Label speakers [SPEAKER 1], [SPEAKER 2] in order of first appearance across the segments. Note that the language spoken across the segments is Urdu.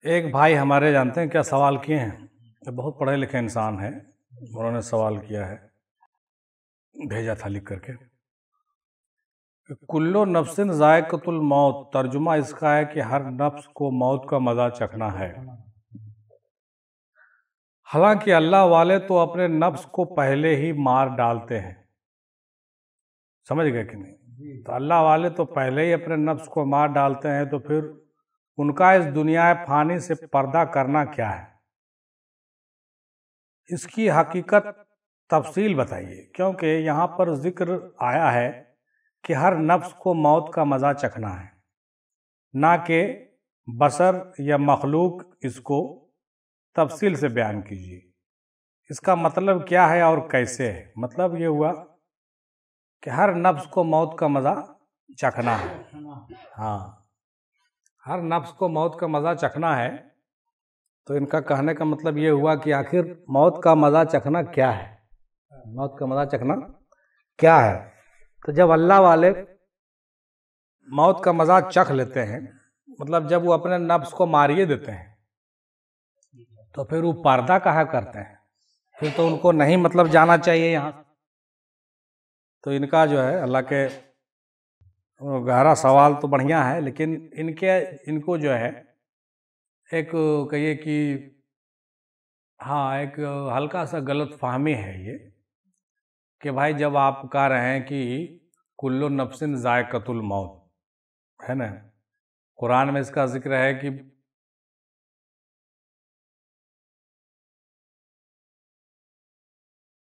[SPEAKER 1] ایک بھائی ہمارے جانتے ہیں کیا سوال کیے ہیں؟ یہ بہت پڑھے لکھے انسان ہیں، انہوں نے سوال کیا ہے، بھیجا تھا لکھ کر کے کہ کلو نفس ذائقۃ الموت، ترجمہ اس کا ہے کہ ہر نفس کو موت کا مزہ چکھنا ہے۔ حالانکہ اللہ والے تو اپنے نفس کو پہلے ہی مار ڈالتے ہیں، سمجھ گئے کہ نہیں؟ تو اللہ والے تو پہلے ہی اپنے نفس کو مار ڈالتے ہیں، تو پھر ان کا اس دنیا فانی سے پردہ کرنا کیا ہے؟ اس کی حقیقت تفصیل بتائیے، کیونکہ یہاں پر ذکر آیا ہے کہ ہر نفس کو موت کا مزہ چکھنا ہے، نہ کہ بشر یا مخلوق۔ اس کو تفصیل سے بیان کیجیے، اس کا مطلب کیا ہے اور کیسے ہے؟ مطلب یہ ہوا کہ ہر نفس کو موت کا مزہ چکھنا ہے۔ ہاں، ہر نفس کو موت کا مزہ چکھنا ہے، تو ان کا کہنے کا مطلب یہ ہوا کہ آخر موت کا مزہ چکھنا کیا ہے؟ موت کا مزہ چکھنا کیا ہے؟ تو جب اللہ والے موت کا مزہ چکھ لیتے ہیں، مطلب جب وہ اپنے نفس کو ماریے دیتے ہیں، تو پھر وہ پردہ کہا کرتے ہیں، پھر تو ان کو نہیں مطلب جانا چاہیے یہاں۔ تو ان کا جو ہے اللہ کے گہرا سوال تو بڑھیا ہے، لیکن ان کو جو ہے ایک کہیے کہ ایک ہلکا سا غلط فہمی ہے یہ کہ بھائی جب آپ کہہ رہے ہیں کہ کلو نفس ذائقۃ الموت ہے نا، قرآن میں اس کا ذکر ہے کہ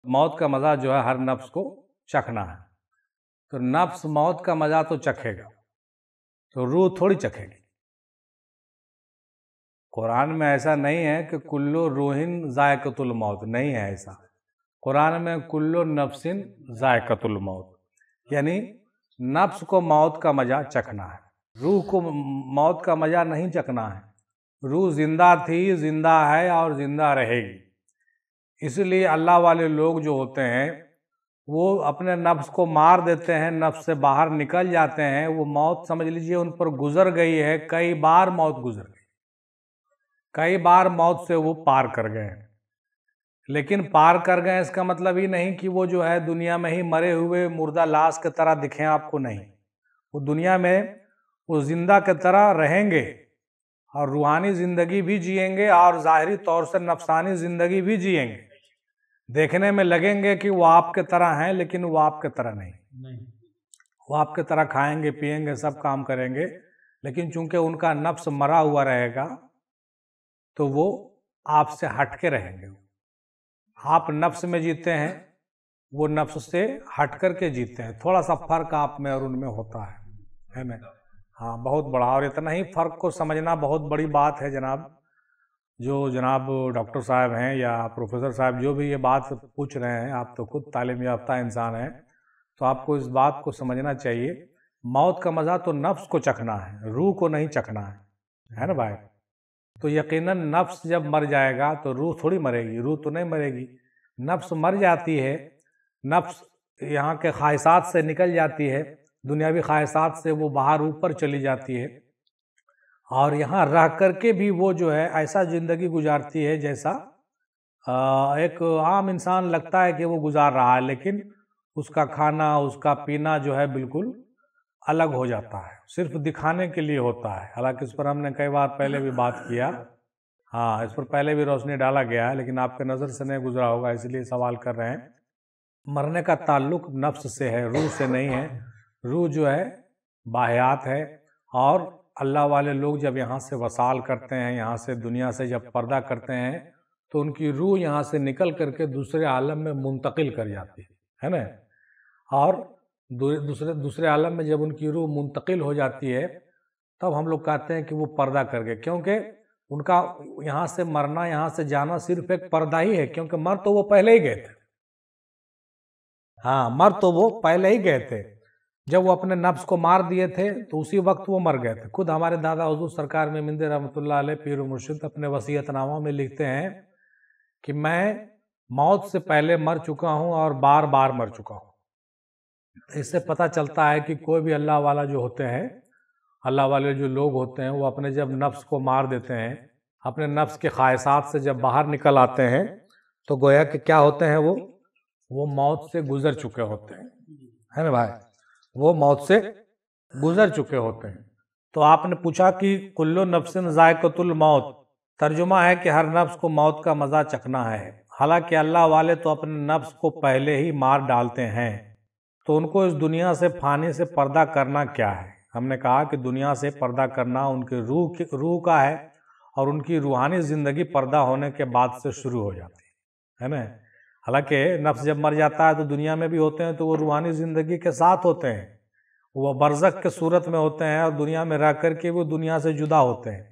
[SPEAKER 1] موت کا مزہ جو ہے ہر نفس کو چکھنا ہے، تو نفس موت کا مزہ تو چکھے گا، تو روح تھوڑی چکھے گی۔ قرآن میں ایسا نہیں ہے کہ کلو روح ذائقۃ الموت، نہیں ہے ایسا۔ قرآن میں کلو نفس ذائقۃ الموت، یعنی نفس کو موت کا مزہ چکھنا ہے، روح کو موت کا مزہ نہیں چکھنا ہے۔ روح زندہ تھی، زندہ ہے اور زندہ رہے گی۔ اس لیے اللہ والے لوگ جو ہوتے ہیں وہ اپنے نفس کو مار دیتے ہیں، نفس سے باہر نکل جاتے ہیں، وہ موت سمجھ لیجئے ان پر گزر گئی ہے، کئی بار موت گزر گئی، کئی بار موت سے وہ پار کر گئے ہیں۔ لیکن پار کر گئے اس کا مطلب ہی نہیں کہ وہ جو ہے دنیا میں ہی مرے ہوئے مردہ لاش کی طرح دکھیں آپ کو، نہیں، وہ دنیا میں وہ زندہ کی طرح رہیں گے اور روحانی زندگی بھی جئیں گے اور ظاہری طور سے نفسانی زندگی بھی جئیں گے۔ دیکھنے میں لگیں گے کہ وہ آپ کے طرح ہیں، لیکن وہ آپ کے طرح نہیں، وہ آپ کے طرح کھائیں گے، پیئیں گے، سب کام کریں گے، لیکن چونکہ ان کا نفس مرا ہوا رہے گا تو وہ آپ سے ہٹ کے رہیں گے۔ آپ نفس میں جیتے ہیں، وہ نفس سے ہٹ کر کے جیتے ہیں، تھوڑا سا فرق آپ میں اور ان میں ہوتا ہے نا؟ ہاں، بہت بڑا، اور اتنا ہی فرق کو سمجھنا بہت بڑی بات ہے جناب۔ جو جناب ڈاکٹر صاحب ہیں یا پروفیسر صاحب جو بھی یہ بات پوچھ رہے ہیں، آپ تو خود تعلیم یافتہ انسان ہیں، تو آپ کو اس بات کو سمجھنا چاہیے، موت کا مزہ تو نفس کو چکھنا ہے، روح کو نہیں چکھنا ہے نا بھائی؟ تو یقیناً نفس جب مر جائے گا تو روح تھوڑی مرے گی، روح تو نہیں مرے گی، نفس مر جاتی ہے، نفس یہاں کے خواہشات سے نکل جاتی ہے، دنیاوی خواہشات سے وہ باہر اوپر چلی جاتی ہے، اور یہاں رہ کر کے بھی وہ جو ہے ایسا زندگی گزارتی ہے جیسا ایک عام انسان لگتا ہے کہ وہ گزار رہا ہے، لیکن اس کا کھانا، اس کا پینا جو ہے بالکل الگ ہو جاتا ہے، صرف دکھانے کے لیے ہوتا ہے۔ حالانکہ اس پر ہم نے کئی بار پہلے بھی بات کیا، اس پر پہلے بھی روشنی ڈالا گیا ہے، لیکن آپ کے نظر سے نہیں گزرا ہوگا، اس لیے سوال کر رہے ہیں۔ مرنے کا تعلق نفس سے ہے، روح سے نہیں ہے۔ روح جو ہے باحیات ہے، اور اللہ والے لوگ جب یہاں سے وصال کرتے ہیں، یہاں سے دنیا سے جب پردہ کرتے ہیں، تو ان کی روح یہاں سے نکل کر کے دوسرے عالم میں منتقل کر جاتی ہے نا؟ اور دوسرے عالم میں جب ان کی روح منتقل ہو جاتی ہے، تب ہم لوگ کہتے ہیں کہ وہ پردہ کر گئے، کیونکہ ان کا یہاں سے مرنا، یہاں سے جانا صرف ایک پردہ ہی ہے، کیونکہ مر تو وہ پہلے ہی گئے تھے۔ مر تو وہ پہلے ہی گئے تھے، جب وہ اپنے نفس کو مار دیے تھے تو اسی وقت وہ مر گئے تھے۔ خود ہمارے دادا حضور سرکار محمد رحمۃ اللہ علیہ پیر و مرشد اپنے وصیت نامہ میں لکھتے ہیں کہ میں موت سے پہلے مر چکا ہوں اور بار بار مر چکا ہوں۔ اس سے پتہ چلتا ہے کہ کوئی بھی اللہ والا جو ہوتے ہیں، اللہ والے جو لوگ ہوتے ہیں، وہ اپنے جب نفس کو مار دیتے ہیں اپنے نفس کے خواہشات سے جب باہر نکل آتے ہیں تو گویا کہ کیا ہوتے ہیں وہ موت سے گزر چکے ہوتے ہیں، ہے نا بھائی، وہ موت سے گزر چکے ہوتے ہیں۔ تو آپ نے پوچھا کہ کل نفس ذائقۃ الموت، ترجمہ ہے کہ ہر نفس کو موت کا مزہ چکھنا ہے۔ حالانکہ اللہ والے تو اپنے نفس کو پہلے ہی مار ڈالتے ہیں، تو ان کو اس دنیا سے فانی سے پردہ کرنا کیا ہے؟ ہم نے کہا کہ دنیا سے پردہ کرنا ان کے روح کا ہے، اور ان کی روحانی زندگی پردہ ہونے کے بعد سے شروع ہو جاتی ہے نا۔ حالانکہ نفس جب مر جاتا ہے تو دنیا میں بھی ہوتے ہیں تو وہ روحانی زندگی کے ساتھ ہوتے ہیں، وہ برزخ کے صورت میں ہوتے ہیں، اور دنیا میں رہ کر کے وہ دنیا سے جدا ہوتے ہیں۔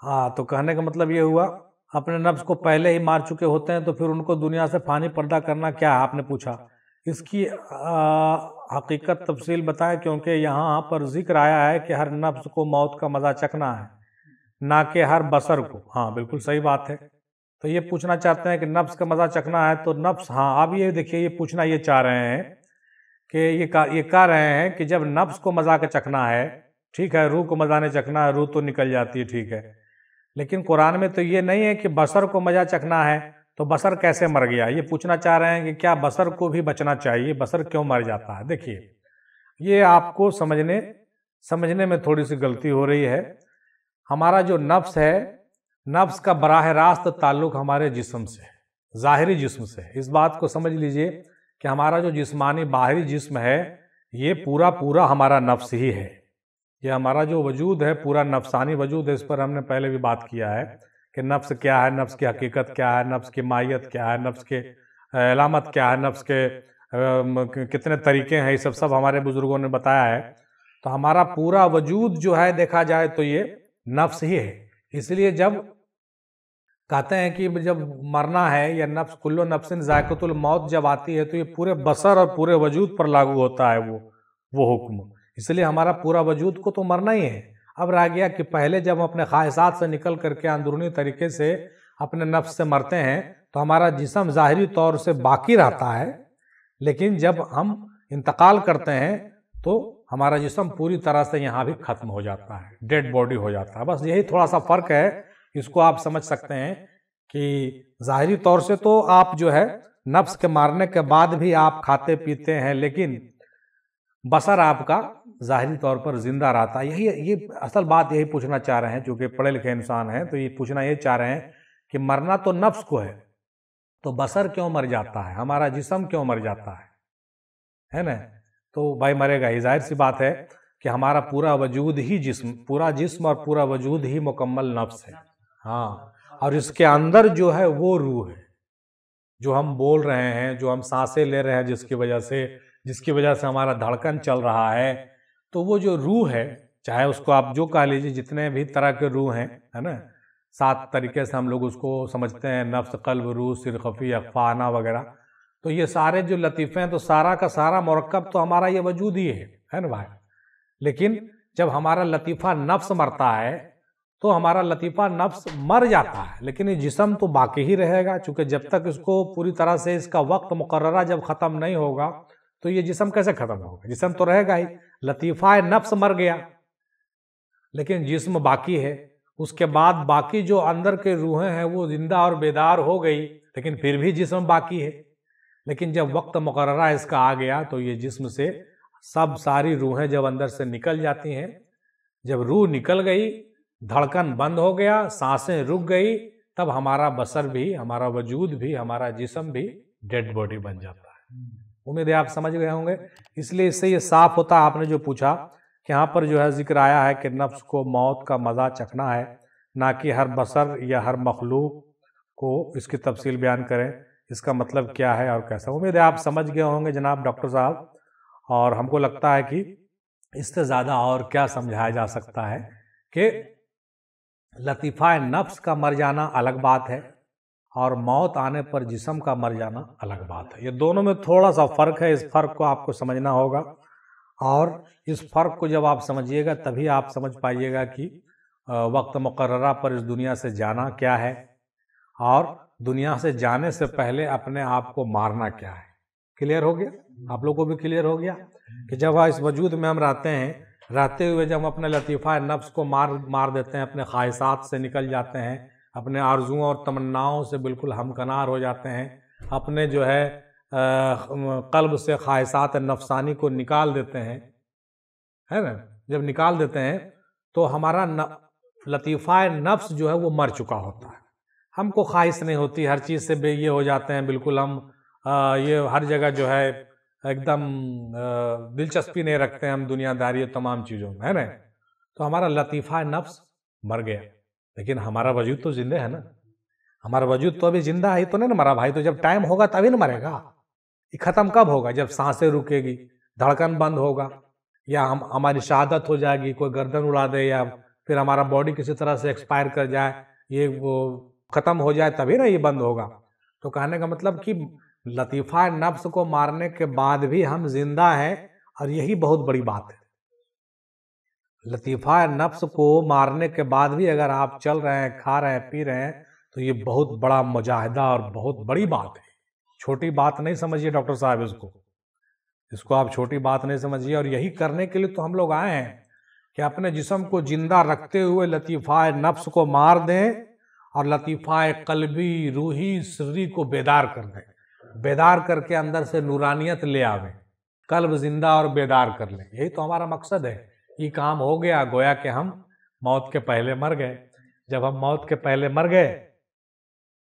[SPEAKER 1] ہاں، تو کہنے کا مطلب یہ ہوا اپنے نفس کو پہلے ہی مار چکے ہوتے ہیں، تو پھر ان کو دنیا سے فانی پردہ کرنا کیا ہے؟ آپ نے پوچھا۔ اس کی حقیقت تفصیل بتائیں، کیونکہ یہاں پر ذکر آیا ہے کہ ہر نفس کو موت کا مزہ چکھنا ہے، نہ کہ ہر بصر کو۔ ہاں بالکل صحیح بات ہے۔ تو یہ پوچھنا چاہتے ہیں کہ نفس کا مزہ چکھنا ہے تو نفس، ہاں اب یہ دیکھیے، یہ پوچھنا یہ چاہ رہے ہیں کہ یہ کہہ رہے ہیں کہ جب نفس کو مزہ کا چکھنا ہے، ٹھیک ہے، روح کو مزہ نہیں چکھنا ہے، روح تو نکل جاتی ہے، ٹھیک ہے، لیکن قرآن میں تو یہ نہیں ہے کہ بصر کو مزہ چکھنا ہے، تو بصر کیسے مر گیا؟ یہ پوچھنا چاہ رہے ہیں کہ کیا بصر کو بھی بچنا چاہیے؟ بصر کیوں مر جاتا ہے؟ دیکھیے، یہ آپ کو سمجھنے میں تھوڑی سی غلطی ہو رہی ہے۔ ہمارا جو نفس ہے، نفس کا براہ راست تعلق ہمارے جسم سے، ظاہری جسم سے۔ اس بات کو سمجھ لیجئے کہ ہمارا جو جسمانی باہری جسم ہے، یہ پورا ہمارا نفس ہی ہے۔ یہ ہمارا جو وجود ہے، پورا نفسانی وجود ہے۔ اس پر ہم نے پہلے بھی بات کیا ہے کہ نفس کیا ہے، نفس کی حقیقت کیا ہے، نفس کی ماہیت کیا ہے، نفس کے علامت کیا ہے، نفس کے کتنے طریقے ہیں، یہ سب ہمارے بزرگوں نے بتایا ہے۔ تو ہمارا پورا وجود جو ہے دیکھا جائے تو یہ نفس ہی ہے۔ اس لیے جب کہتے ہیں کہ جب مرنا ہے یا نفس، کل نفس ذائقۃ الموت جب آتی ہے تو یہ پورے بصر اور پورے وجود پر لاگو ہوتا ہے وہ حکم۔ اس لیے ہمارا پورا وجود کو تو مرنا ہی ہے۔ اب رہ گیا کہ پہلے جب ہم اپنے خواہشات سے نکل کر کے اندرونی طریقے سے اپنے نفس سے مرتے ہیں تو ہمارا جسم ظاہری طور سے باقی رہتا ہے، لیکن جب ہم انتقال کرتے ہیں تو ہمارا جسم پوری طرح سے یہاں بھی ختم ہو جاتا ہے، ڈیڈ باڈی ہو جاتا ہے۔ بس یہی تھوڑا سا فرق ہے، اس کو آپ سمجھ سکتے ہیں کہ ظاہری طور سے تو آپ جو ہے نفس کے مارنے کے بعد بھی آپ کھاتے پیتے ہیں، لیکن بصر آپ کا ظاہری طور پر زندہ رہتا ہے۔ یہ اصل بات یہی پوچھنا چاہ رہے ہیں، چونکہ پڑھے لکھے انسان ہیں تو یہ پوچھنا یہ چاہ رہے ہیں کہ مرنا تو نفس کو ہے، تو بصر کیوں مر جاتا ہے، ہمارا جسم کیوں مر جاتا ہے نا؟ تو بھائی مرے گا ہی، ظاہر سی بات ہے کہ ہمارا پورا وجود ہی پورا جسم اور پورا وجود ہی مکمل نفس ہے۔ ہاں، اور اس کے اندر جو ہے وہ روح ہے، جو ہم بول رہے ہیں، جو ہم سانسیں لے رہے ہیں، جس کی وجہ سے ہمارا دھڑکن چل رہا ہے، تو وہ جو روح ہے، چاہے اس کو آپ جو کہہ لیجیے، جتنے بھی طرح کے روح ہیں، ہے نا، 7 طریقے سے ہم لوگ اس کو سمجھتے ہیں، نفس، قلب، روح، سر خفی، اخفانہ وغیرہ۔ تو یہ سارے جو لطیفے ہیں تو سارا کا سارا مرکب تو ہمارا یہ وجود ہی ہے نا بھائی۔ لیکن جب ہمارا لطیفہ نفس مرتا ہے تو ہمارا لطیفہ نفس مر جاتا ہے، لیکن یہ جسم تو باقی ہی رہے گا، چونکہ جب تک اس کو پوری طرح سے اس کا وقت مقررہ جب ختم نہیں ہوگا تو یہ جسم کیسے ختم ہوگا؟ جسم تو رہے گا ہی۔ لطیفہ نفس مر گیا لیکن جسم باقی ہے، اس کے بعد باقی جو اندر کے روحیں ہیں وہ زندہ اور بیدار ہو گئی، لیکن پھر بھی جسم باقی ہے۔ لیکن جب وقت مقررہ اس کا آ گیا تو یہ جسم سے ساری روحیں جب اندر سے نکل جاتی ہیں، جب روح نکل گئی، دھڑکن بند ہو گیا، سانسیں رک گئی، تب ہمارا بصر بھی، ہمارا وجود بھی، ہمارا جسم بھی ڈیڈ باڈی بن جاتا ہے۔ امید ہے آپ سمجھ گئے ہوں گے۔ اس لیے اس سے یہ صاف ہوتا ہے، آپ نے جو پوچھا کہ یہاں پر جو ہے ذکر آیا ہے کہ نفس کو موت کا مزہ چکھنا ہے، نہ کہ ہر بصر یا ہر مخلوق کو اس کی تفصیل بیان کریں، اس کا مطلب کیا ہے اور کیسا۔ امید ہے آپ سمجھ گئے ہوں گے جناب ڈاکٹر صاحب، اور ہم کو لگتا ہے کہ اس سے زیادہ اور کیا سمجھایا جا سکتا ہے کہ لطیفہ نفس کا مر جانا الگ بات ہے اور موت آنے پر جسم کا مر جانا الگ بات ہے۔ یہ دونوں میں تھوڑا سا فرق ہے، اس فرق کو آپ کو سمجھنا ہوگا، اور اس فرق کو جب آپ سمجھیے گا تبھی آپ سمجھ پائیے گا کہ وقت مقررہ پر اس دنیا سے جانا کیا ہے، اور دنیا سے جانے سے پہلے اپنے آپ کو مارنا کیا ہے۔ کلیئر ہو گیا؟ آپ لوگوں کو بھی کلیئر ہو گیا کہ جب اس وجود میں ہم رہتے ہیں، رہتے ہوئے جب ہم اپنے لطیفہ نفس کو مار دیتے ہیں، اپنے خواہشات سے نکل جاتے ہیں، اپنے آرزوؤں اور تمناؤں سے بالکل ہمکنار ہو جاتے ہیں، اپنے جو ہے قلب سے خواہشات نفسانی کو نکال دیتے ہیں، ہے نا؟ جب نکال دیتے ہیں تو ہمارا لطیفہ نفس جو ہے وہ مر چکا ہوتا ہے، ہم کو خواہش نہیں ہوتی، ہر چیز سے یہ ہو جاتے ہیں، بالکل ہم یہ ہر جگہ جو ہے ایک دم دلچسپی نہیں رکھتے ہیں ہم دنیا داری اور تمام چیزوں میں، ہے نا؟ تو ہمارا لطیفہ نفس مر گیا، لیکن ہمارا وجود تو زندہ ہے نا، ہمارا وجود تو ابھی زندہ ہے تو نہیں نا مرا بھائی، تو جب ٹائم ہوگا تبھی نہ مرے گا، یہ ختم کب ہوگا؟ جب سانسیں رکے گی، دھڑکن بند ہوگا، یا ہماری شہادت ہو جائے گی، کوئی گردن اڑا دے، یا پھر ہمارا باڈی کسی طرح سے ایکسپائر کر جائے، یہ وہ ختم ہو جائے تبھی نا یہ بند ہوگا۔ تو کہنے کا مطلب کہ لطیفہ نفس کو مارنے کے بعد بھی ہم زندہ ہیں، اور یہی بہت بڑی بات ہے۔ لطیفہ نفس کو مارنے کے بعد بھی اگر آپ چل رہے ہیں، کھا رہے ہیں، پی رہے ہیں، تو یہ بہت بڑا مجاہدہ اور بہت بڑی بات ہے، چھوٹی بات نہیں سمجھیے ڈاکٹر صاحب، اس کو آپ چھوٹی بات نہیں سمجھیے۔ اور یہی کرنے کے لیے تو ہم لوگ آئے ہیں کہ اپنے جسم کو زندہ رکھتے ہوئے لطیفہ نفس کو مار دیں، اور لطیفہ قلبی، روحی، سری کو بیدار کر دیں، بیدار کر کے اندر سے نورانیت لے آویں، قلب زندہ اور بیدار کر لیں۔ یہی تو ہمارا مقصد ہے، یہ کام ہو گیا، گویا کہ ہم موت کے پہلے مر گئے۔ جب ہم موت کے پہلے مر گئے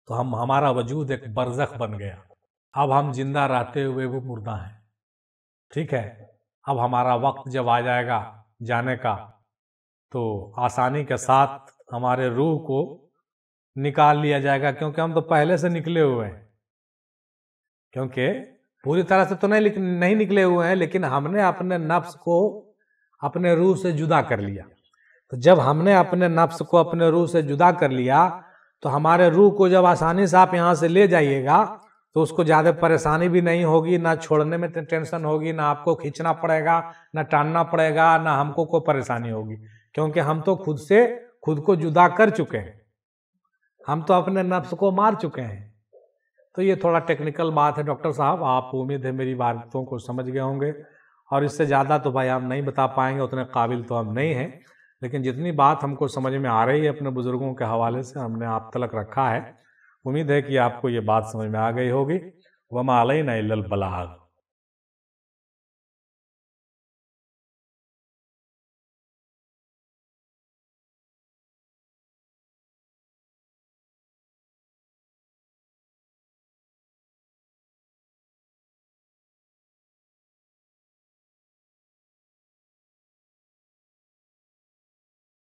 [SPEAKER 1] تو ہمارا وجود ایک برزخ بن گیا، اب ہم زندہ رہتے ہوئے وہ مردہ ہیں، ٹھیک ہے؟ اب ہمارا وقت جب آ جائے گا جانے کا تو آسانی کے ساتھ ہمارے روح کو نکال لیا جائے گا، کیونکہ ہم تو پہلے سے نکلے ہوئے ہیں، کیونکہ پوری طرح سے تو نہیں نکلے ہوئے ہیں، لیکن ہم نے اپنے نفس کو اپنے روح سے جدا کر لیا۔ تو جب ہم نے اپنے نفس کو اپنے روح سے جدا کر لیا تو ہمارے روح کو جب آسانی سے آپ یہاں سے لے جائیے گا تو اس کو زیادہ پریشانی بھی نہیں ہوگی، نہ چھوڑنے میں ٹینشن ہوگی، نہ آپ کو کھینچنا پڑے گا، نہ ٹاننا پڑے گا، نہ ہم کو کوئی پریشانی ہوگی، کیونکہ ہم تو خود کو جدا کر چکے ہیں، ہم تو اپنے نفس کو مار چکے ہیں۔ تو یہ تھوڑا ٹیکنیکل بات ہے ڈاکٹر صاحب، آپ امید ہے میری باتوں کو سمجھ گئے ہوں گے، اور اس سے زیادہ تو بھائی ہم نہیں بتا پائیں گے، اتنے قابل تو ہم نہیں ہیں، لیکن جتنی بات ہم کو سمجھ میں آ رہی ہے اپنے بزرگوں کے حوالے سے ہم نے آپ تلک رکھا ہے۔ امید ہے کہ آپ کو یہ بات سمجھ میں آ گئی ہوگی۔ وما علینا الا البلاغ۔